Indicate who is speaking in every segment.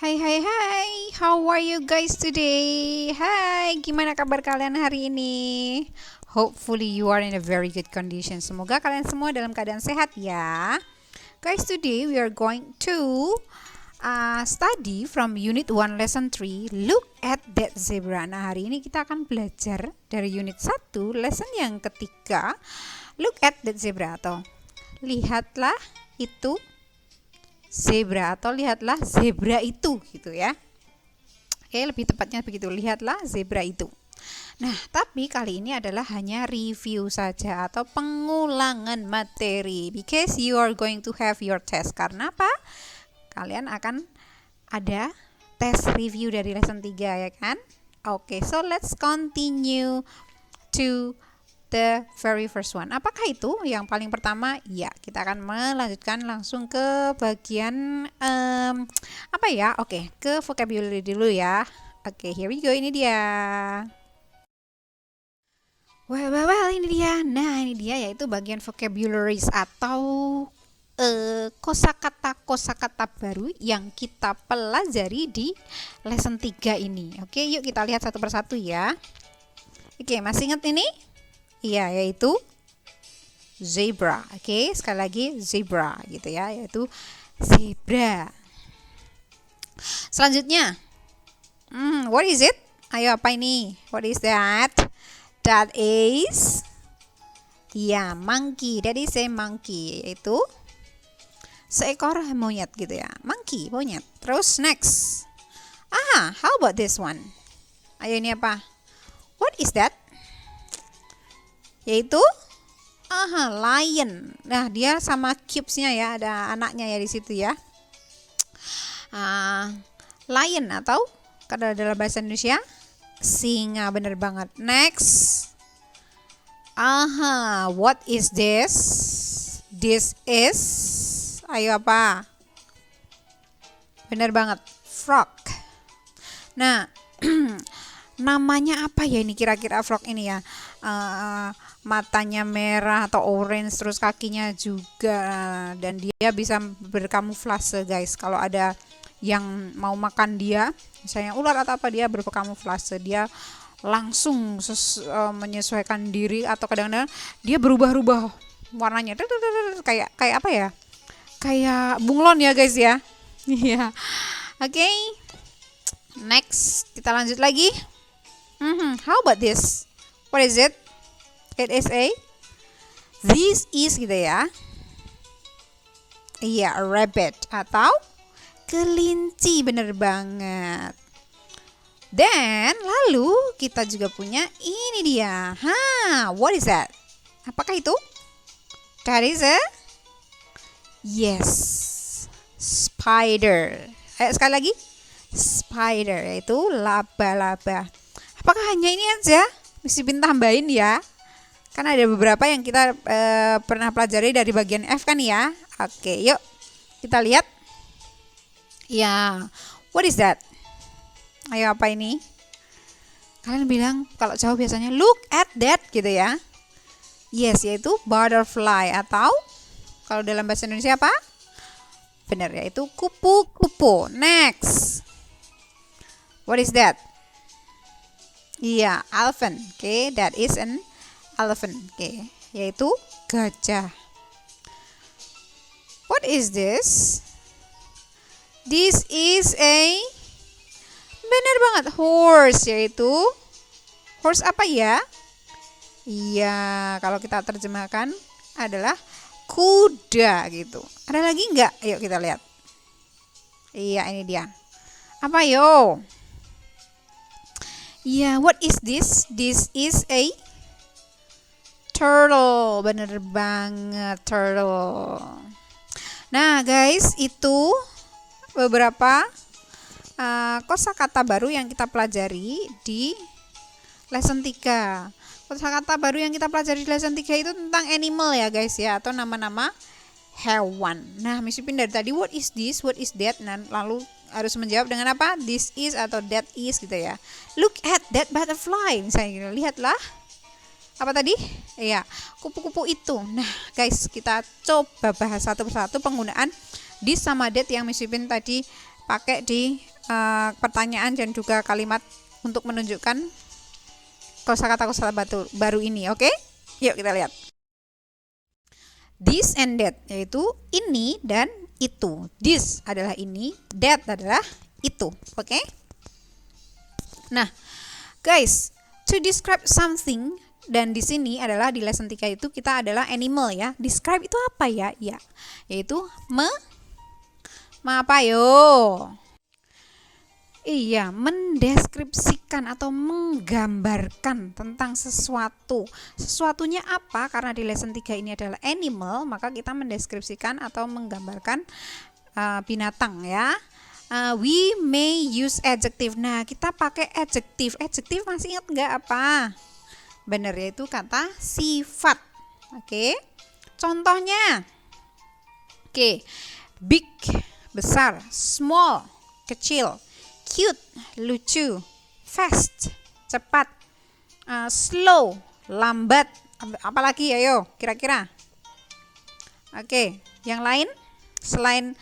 Speaker 1: Hai hai hai, how are you guys today? Hai, gimana kabar kalian hari ini? Hopefully you are in a very good condition. Semoga kalian semua dalam keadaan sehat ya. Guys, today we are going to study from Unit 1 Lesson 3, Look at that zebra. Nah, hari ini kita akan belajar dari Unit 1, lesson yang ketiga, Look at that zebra atau lihatlah itu zebra atau lihatlah zebra itu gitu ya. Oke, lebih tepatnya begitu, lihatlah zebra itu. Nah, tapi kali ini adalah hanya review saja atau pengulangan materi because you are going to have your test. Karena apa? Kalian akan ada tes review dari lesson 3 ya kan? Oke, so let's continue to the very first one. Apakah itu yang paling pertama? Ya, kita akan melanjutkan langsung ke bagian apa ya? Oke, ke vocabulary dulu ya. Oke, here we go. Ini dia. Well, ini dia. Nah, ini dia yaitu bagian vocabularies atau kosakata baru yang kita pelajari di lesson 3 ini. Oke, yuk kita lihat satu persatu ya. Oke, masih ingat ini? Iya, yaitu zebra. Oke, sekali lagi zebra gitu ya, yaitu zebra. Selanjutnya, what is it? Ayo, apa ini? What is that? That is, ya, monkey. That is a monkey, yaitu seekor monyet gitu ya. Monkey, monyet. Terus next. How about this one? Ayo, ini apa? What is that? Yaitu lion. Nah, dia sama cubes-nya ya, ada anaknya ya di situ ya. Lion atau kalau dalam bahasa Indonesia singa, bener banget. Next. What is this? This is, ayo apa? Bener banget, frog. Nah, namanya apa ya ini kira-kira frog ini ya? Matanya merah atau orange, terus kakinya juga, dan dia bisa berkamuflase guys. Kalau ada yang mau makan dia, misalnya ular atau apa, dia berkamuflase, dia langsung menyesuaikan diri, atau kadang-kadang dia berubah-ubah warnanya kayak apa ya, kayak bunglon ya guys ya. Iya. Oke, next kita lanjut lagi. How about this? What is it? It is this is gitu ya. Iya, a rabbit atau kelinci, bener banget. Dan lalu kita juga punya ini dia. What is that? Apakah itu? That is a yes, spider. Ayo sekali lagi. Spider, yaitu laba-laba. Apakah hanya ini aja? Mesti tambahin ya. Kan ada beberapa yang kita pernah pelajari dari bagian F kan ya. Oke, yuk kita lihat. Ya, what is that? Ayo, apa ini? Kalian bilang kalau jauh biasanya look at that gitu ya. Yes, yaitu butterfly atau kalau dalam bahasa Indonesia apa? Benar, yaitu kupu-kupu. Next. What is that? Iya, elephant. Oke, that is an elephant. Oke, yaitu gajah. What is this? This is a, benar banget, horse, yaitu horse apa ya? Iya, kalau kita terjemahkan adalah kuda gitu. Ada lagi nggak? Ayo kita lihat. Iya, ini dia. Apa yo? Iya, what is this? This is a turtle. Bener banget, turtle. Nah guys, itu beberapa kosakata baru yang kita pelajari di lesson 3. Kosakata baru yang kita pelajari di lesson 3 itu tentang animal ya guys ya, atau nama-nama hewan. Nah, Miss Ipin dari tadi what is this, what is that, nah, lalu harus menjawab dengan apa? This is atau that is gitu ya. Look at that butterfly. Misalnya lihatlah apa tadi? Iya, kupu-kupu itu. Nah, guys, kita coba bahas satu persatu penggunaan this sama that yang Miss Ipin tadi pakai di pertanyaan dan juga kalimat untuk menunjukkan kosakata baru ini. Oke? Yuk kita lihat. This and that, yaitu ini dan itu. This adalah ini, that adalah itu. Oke? Nah, guys, to describe something, dan di sini adalah di lesson 3 itu kita adalah animal ya. Describe itu apa ya? Ya, yaitu apa yo? Iya, mendeskripsikan atau menggambarkan tentang sesuatu. Sesuatunya apa? Karena di lesson 3 ini adalah animal, maka kita mendeskripsikan atau menggambarkan binatang ya. We may use adjective. Nah, kita pakai adjective. Adjective masih ingat nggak apa? Benar, yaitu kata sifat. Oke. Contohnya. Oke. Big, besar. Small, kecil. Cute, lucu. Fast, cepat. Slow, lambat. Apalagi ayo kira-kira. Oke, yang lain selain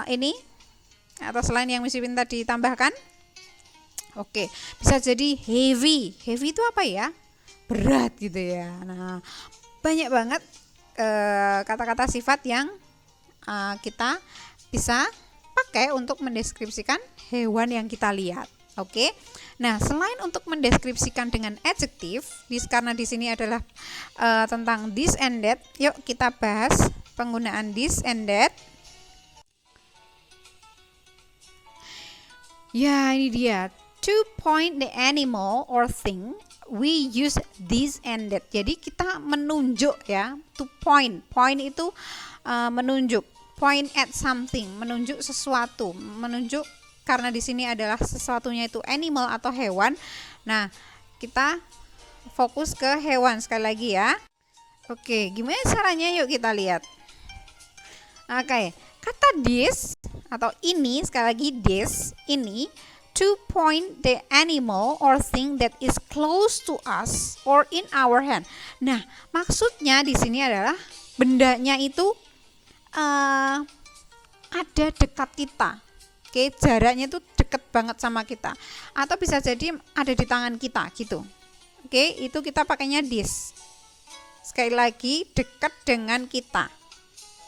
Speaker 1: ini atau selain yang Miss Ipin tadi tambahkan? Oke, bisa jadi heavy. Heavy itu apa ya? Berat gitu ya. Nah, banyak banget kata-kata sifat yang kita bisa pakai untuk mendeskripsikan hewan yang kita lihat. Oke. Nah, selain untuk mendeskripsikan dengan adjektif, karena di sini adalah tentang this and that, yuk kita bahas penggunaan this and that. Ya, ini dia. To point the animal or thing, we use this and that. Jadi kita menunjuk ya. To point. Point itu menunjuk. Point at something, menunjuk sesuatu, menunjuk karena di sini adalah sesuatunya itu animal atau hewan. Nah, kita fokus ke hewan sekali lagi ya. Oke, gimana caranya? Yuk kita lihat. Oke, kata this atau ini, sekali lagi this, ini to point the animal or thing that is close to us or in our hand. Nah, maksudnya di sini adalah bendanya itu ada dekat kita. Oke, jaraknya itu dekat banget sama kita. Atau bisa jadi ada di tangan kita gitu. Oke, itu kita pakainya this. Sekali lagi, dekat dengan kita.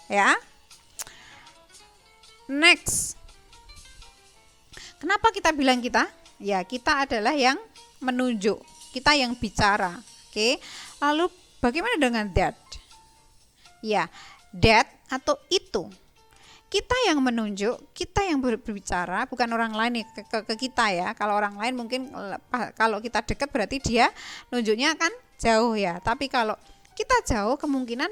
Speaker 1: Ya. Next. Kenapa kita bilang kita? Ya, kita adalah yang menunjuk. Kita yang bicara. Oke. Lalu bagaimana dengan that? Ya, that atau itu. Kita yang menunjuk, kita yang berbicara, bukan orang lain ke kita ya. Kalau orang lain mungkin kalau kita dekat berarti dia nunjuknya akan jauh ya. Tapi kalau kita jauh, kemungkinan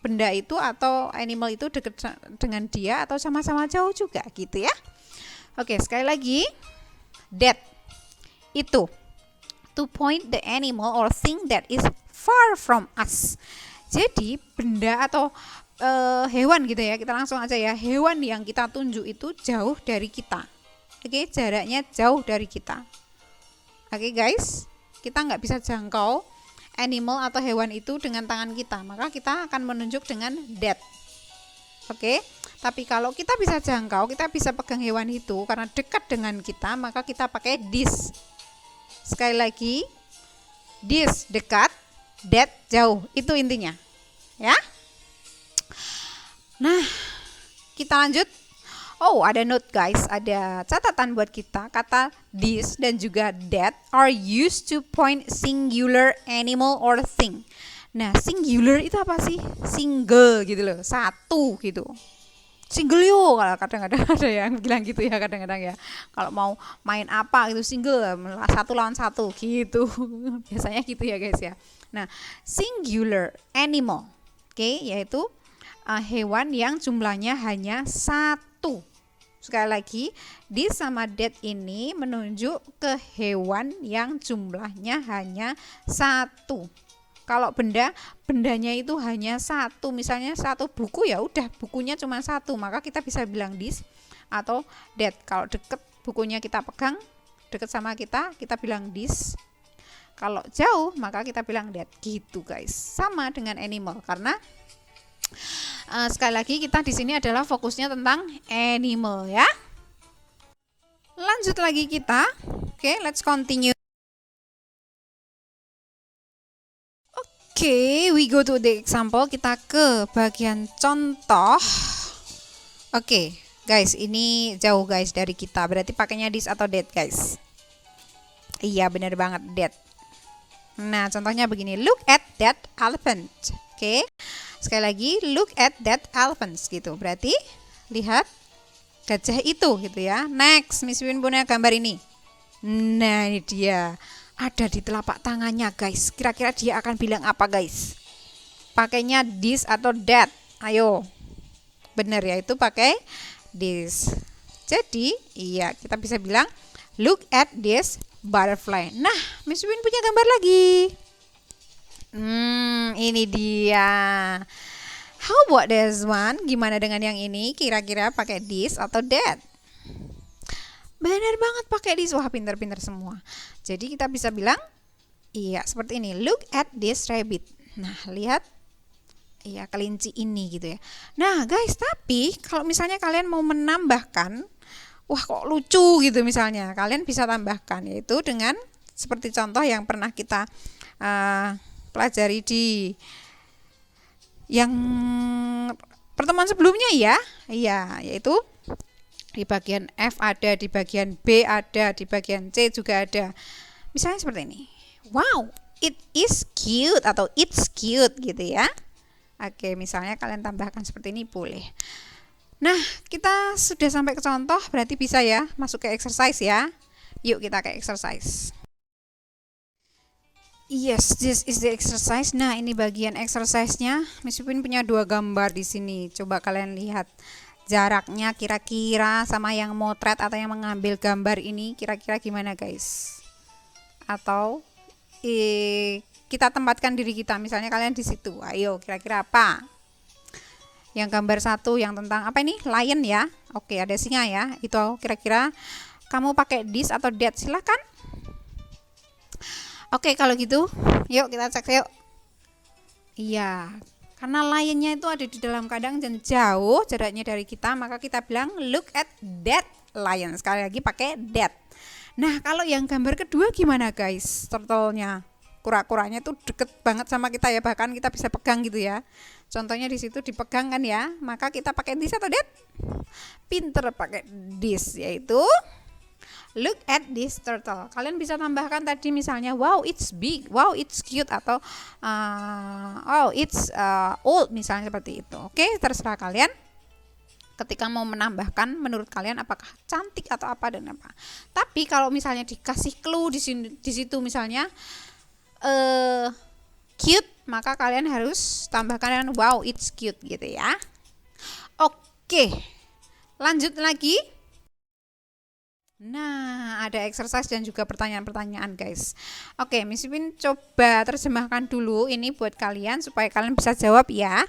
Speaker 1: benda itu atau animal itu dekat dengan dia atau sama-sama jauh juga gitu ya. Oke, sekali lagi. That, itu. To point the animal or thing that is far from us. Jadi benda atau hewan gitu ya, kita langsung aja ya, hewan yang kita tunjuk itu jauh dari kita. Oke, jaraknya jauh dari kita. Oke guys, kita nggak bisa jangkau animal atau hewan itu dengan tangan kita, maka kita akan menunjuk dengan that. Oke, tapi kalau kita bisa jangkau, kita bisa pegang hewan itu karena dekat dengan kita, maka kita pakai this. Sekali lagi, this dekat, that jauh, itu intinya ya. Nah, kita lanjut. Oh, ada note guys, ada catatan buat kita. Kata this dan juga that are used to point singular animal or thing. Nah, singular itu apa sih? Single gitu loh, satu gitu. Single yo, kalau kadang-kadang ada yang bilang gitu ya, kadang-kadang ya. Kalau mau main apa gitu single, satu lawan satu gitu. Biasanya gitu ya guys ya. Nah, singular animal, oke, yaitu hewan yang jumlahnya hanya satu. Sekali lagi, this sama that ini menunjuk ke hewan yang jumlahnya hanya satu. Kalau bendanya itu hanya satu, misalnya satu buku ya udah bukunya cuma satu, maka kita bisa bilang this atau that. Kalau deket bukunya kita pegang, deket sama kita bilang this. Kalau jauh maka kita bilang that gitu guys. Sama dengan animal karena sekali lagi kita di sini adalah fokusnya tentang animal ya. Lanjut lagi kita. Oke, let's continue. Oke, we go to the example. Kita ke bagian contoh. Oke, guys, ini jauh guys dari kita. Berarti pakainya this atau that, guys. Iya, benar banget, that. Nah, contohnya begini. Look at that elephant. Oke. Sekali lagi, look at that elephant gitu. Berarti lihat gajah itu gitu ya. Next, Miss Win punya gambar ini. Nah, ini dia. Ada di telapak tangannya, guys. Kira-kira dia akan bilang apa, guys? Pakainya this atau that? Ayo. Bener ya, itu pakai this. Jadi, iya, kita bisa bilang look at this butterfly. Nah, Miss Win punya gambar lagi. Ini dia. How about this one? Gimana dengan yang ini? Kira-kira pakai this atau that? Benar banget pakai this. Wah, pinter-pinter semua. Jadi kita bisa bilang, iya seperti ini. Look at this rabbit. Nah, lihat. Iya, kelinci ini gitu ya. Nah, guys, tapi kalau misalnya kalian mau menambahkan, wah kok lucu gitu misalnya, kalian bisa tambahkan, yaitu dengan seperti contoh yang pernah kita pelajari di yang pertemuan sebelumnya ya. Iya, yaitu di bagian F ada, di bagian B ada, di bagian C juga ada. Misalnya seperti ini. Wow, it is cute atau it's cute gitu ya. Oke, misalnya kalian tambahkan seperti ini boleh. Nah, kita sudah sampai ke contoh, berarti bisa ya masuk ke exercise ya. Yuk kita ke exercise. Yes, this is the exercise. Nah, ini bagian exercise-nya. Miss Pin punya 2 gambar di sini. Coba kalian lihat jaraknya kira-kira sama yang motret atau yang mengambil gambar ini kira-kira gimana, guys? Atau kita tempatkan diri kita, misalnya kalian di situ. Ayo, kira-kira apa? Yang gambar 1 yang tentang apa ini? Lion ya. Oke, ada singa ya. Itu kira-kira kamu pakai this atau that? Silahkan. Oke, kalau gitu, yuk kita cek yuk. Iya, karena lionnya itu ada di dalam kandang dan jauh jaraknya dari kita, maka kita bilang look at that lion. Sekali lagi pakai that. Nah, kalau yang gambar kedua gimana, guys? Turtle-nya. Kura-kuranya itu deket banget sama kita ya, bahkan kita bisa pegang gitu ya. Contohnya di situ dipegang kan ya, maka kita pakai this atau that? Pinter pakai this, yaitu look at this turtle. Kalian bisa tambahkan tadi misalnya wow it's big, wow it's cute, atau oh it's old misalnya seperti itu. Oke, terserah kalian. Ketika mau menambahkan, menurut kalian apakah cantik atau apa dan apa. Tapi kalau misalnya dikasih clue di situ misalnya cute, maka kalian harus tambahkan dengan wow it's cute gitu ya. Oke, lanjut lagi. Nah, ada exercise dan juga pertanyaan-pertanyaan, guys. Oke, Miss Pin coba terjemahkan dulu ini buat kalian supaya kalian bisa jawab ya.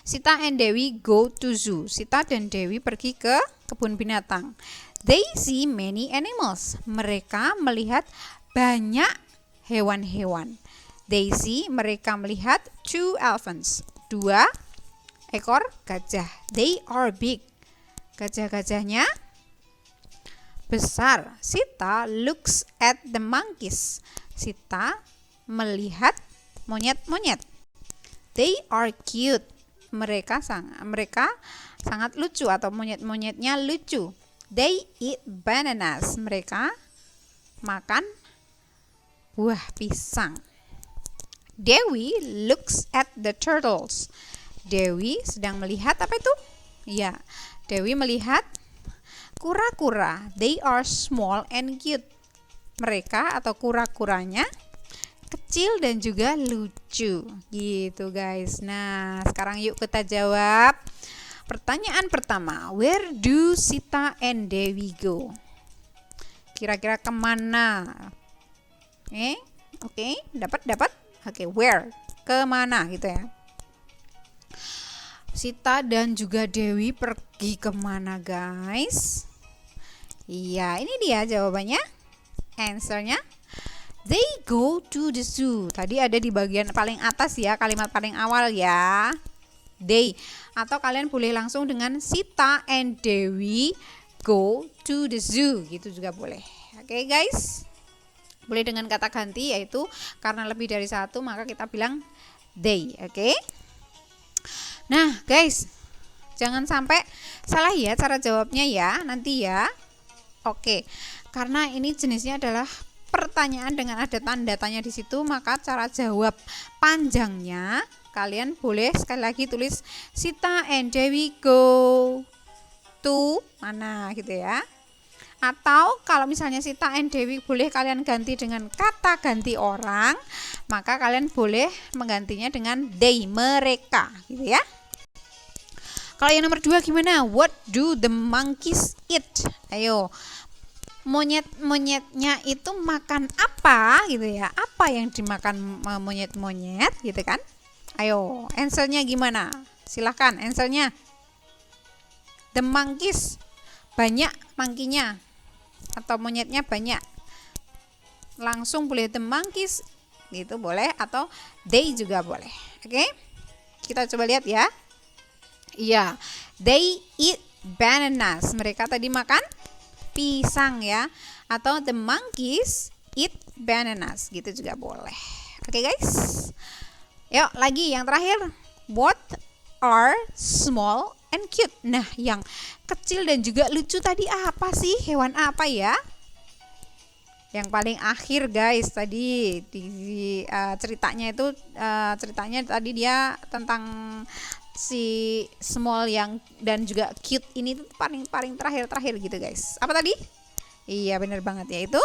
Speaker 1: Sita and Dewi go to zoo. Sita dan Dewi pergi ke kebun binatang. They see many animals. Mereka melihat banyak hewan-hewan. They see, mereka melihat 2 elephants. 2 ekor gajah. They are big. Gajah-gajahnya besar. Sita looks at the monkeys. Sita melihat monyet-monyet. They are cute. Mereka sangat lucu atau monyet-monyetnya lucu. They eat bananas. Mereka makan buah pisang. Dewi looks at the turtles. Dewi sedang melihat apa itu? Ya, Dewi melihat kura-kura. They are small and cute. Mereka atau kura-kuranya kecil dan juga lucu. Gitu, guys. Nah, sekarang yuk kita jawab. Pertanyaan pertama, where do Sita and Dewi go? Kira-kira kemana? Oke, dapat. Oke, where? Kemana gitu ya? Sita dan juga Dewi pergi kemana, guys? Iya, ini dia jawabannya. Answernya, they go to the zoo. Tadi ada di bagian paling atas ya, kalimat paling awal ya. They. Atau kalian boleh langsung dengan Sita and Dewi go to the zoo, gitu juga boleh. Oke, guys. Boleh dengan kata ganti, yaitu karena lebih dari satu maka kita bilang they. Oke. Nah, guys, jangan sampai salah ya cara jawabnya ya nanti ya. Oke. Karena ini jenisnya adalah pertanyaan dengan ada tanda tanya di situ, maka cara jawab panjangnya kalian boleh sekali lagi tulis Sita and Dewi go to mana gitu ya. Atau kalau misalnya Sita and Dewi boleh kalian ganti dengan kata ganti orang, maka kalian boleh menggantinya dengan they, mereka gitu ya. Kalau yang nomor 2 gimana? What do the monkeys eat? Ayo, monyet-monyetnya itu makan apa gitu ya? Apa yang dimakan monyet-monyet gitu kan? Ayo, answernya gimana? Silahkan answernya. The monkeys, banyak monkey-nya atau monyetnya banyak. Langsung boleh the monkeys gitu boleh, atau they juga boleh. Oke? Kita coba lihat ya. Iya, they eat bananas. Mereka tadi makan pisang ya, atau the monkeys eat bananas gitu juga boleh. Oke, guys, yuk lagi yang terakhir. What are small and cute? Nah, yang kecil dan juga lucu tadi apa sih? Hewan apa ya? Yang paling akhir, guys, tadi di ceritanya itu ceritanya tadi dia tentang si small yang dan juga cute ini tuh paling terakhir gitu, guys. Apa tadi? Iya, benar banget, yaitu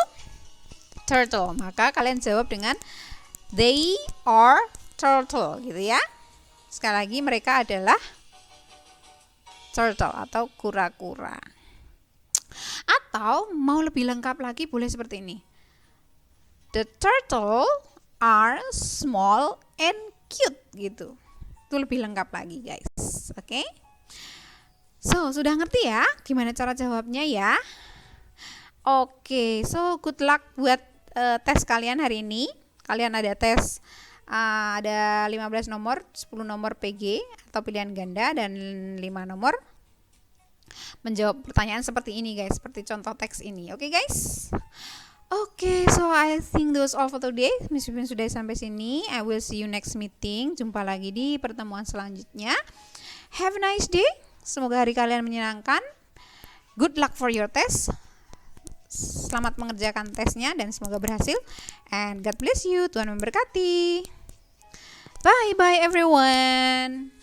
Speaker 1: turtle. Maka kalian jawab dengan they are turtle gitu ya. Sekali lagi, mereka adalah turtle atau kura-kura. Atau mau lebih lengkap lagi boleh seperti ini. The turtle are small and cute gitu. Itu lebih lengkap lagi, guys. Oke. So, sudah ngerti ya gimana cara jawabnya ya? Oke, so good luck buat tes kalian hari ini. Kalian ada tes ada 15 nomor, 10 nomor PG atau pilihan ganda dan 5 nomor menjawab pertanyaan seperti ini, guys, seperti contoh teks ini. Oke, guys. Oke, so I think that's all for today. Meskipun sudah sampai sini, I will see you next meeting. Jumpa lagi di pertemuan selanjutnya. Have a nice day. Semoga hari kalian menyenangkan. Good luck for your test. Selamat mengerjakan tesnya dan semoga berhasil. And God bless you. Tuhan memberkati. Bye bye everyone.